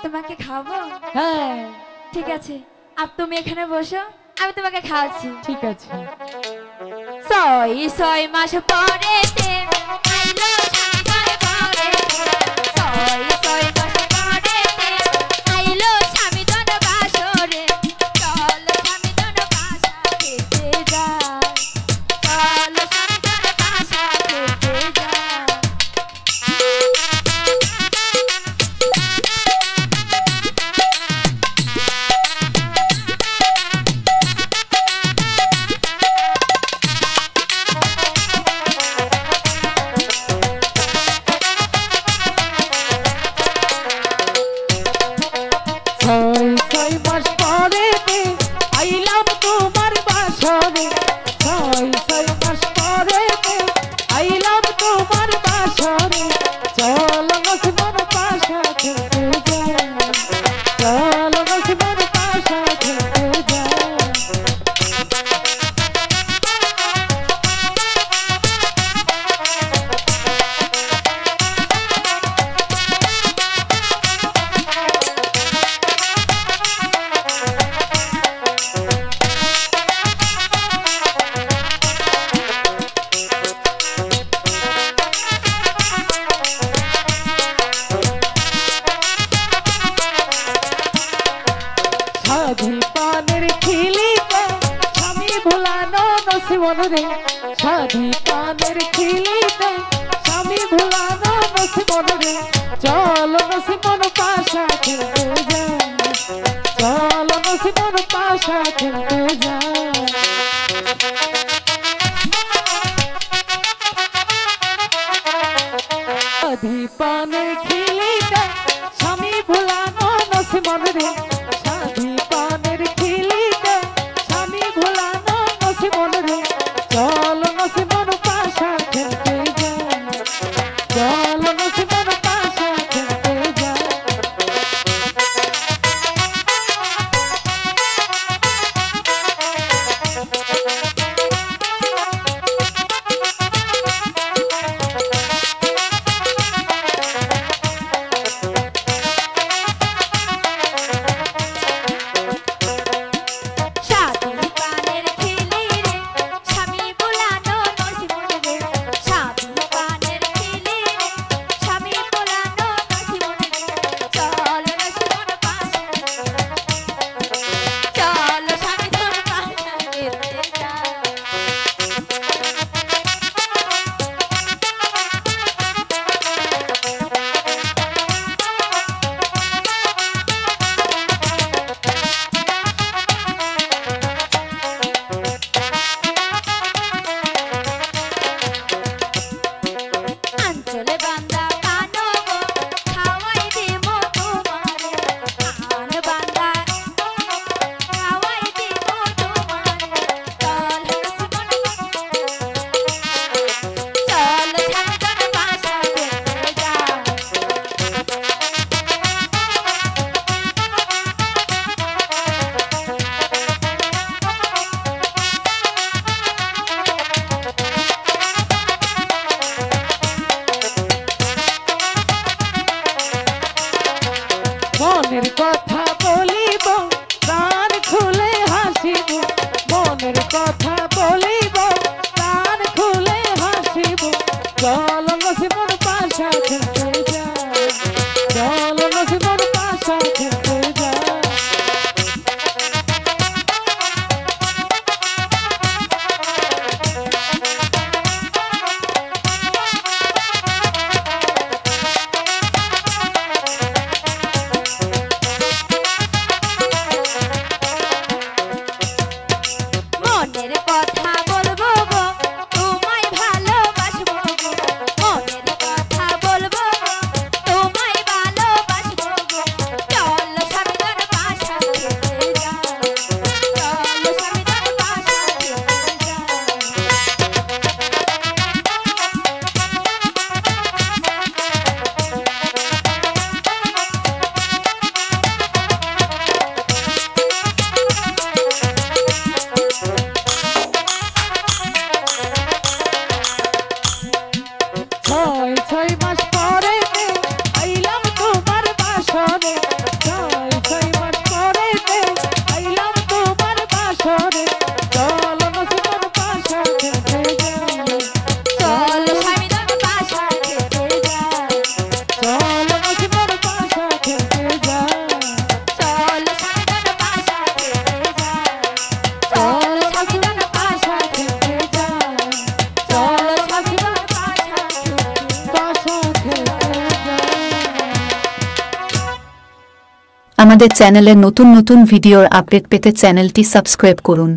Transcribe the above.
তোমাকে খাবো? হ্যাঁ ঠিক আছে, আপ তুমি এখানে বসো, আমি তোমাকে খাওয়াচ্ছি। ঠিক আছে। 6 মাস পরেতে আইলো স্বামী ঘরে পরেতে, 6 মাস পরেতে আইলো স্বামী ধন বাসরে। চল স্বামী ধন বাসা খেতে যাই, চল স্বামী ধন বাসা খেতে যাই। ছয় মাস পরেতে আইলাম তোমার বাসরে, 6 মাস পরেতে আইলাম তোমার বাসরে। চল নসিমন পাশা খেতে যাই, চল নসিমন পাশা খেতে যাই। সাধি পানের খিলিতে স্বামী ভুলানো নসিমন রে, সাধি পানের খিলিতে স্বামী ভুলানো নসিমন রে। চল নসিমন পাশা খেলতে যাই, চল নসিমন পাশা খেলতে যাই। সাধি পানের খিলিতে স্বামী ভুলানো নসিমন রে, সাধি পানের খিলিতে স্বামী ভুলানো নসিমন রে। চল নসিমন পাশা খেলতে যাই, চল নসিমন পাশা খেলতে যাই। মনের কথা বলিব প্রাণ খুলে হাসিব, মনের কথা বলিব প্রাণ খুলে হাসিব। চল নসিমন পাশা খেলতে যাই, চল নসিমন পাশা খেলতে যাই। আমাদের চ্যানেলে নতুন নতুন ভিডিওর আপডেট পেতে চ্যানেলটি সাবস্ক্রাইব করুন।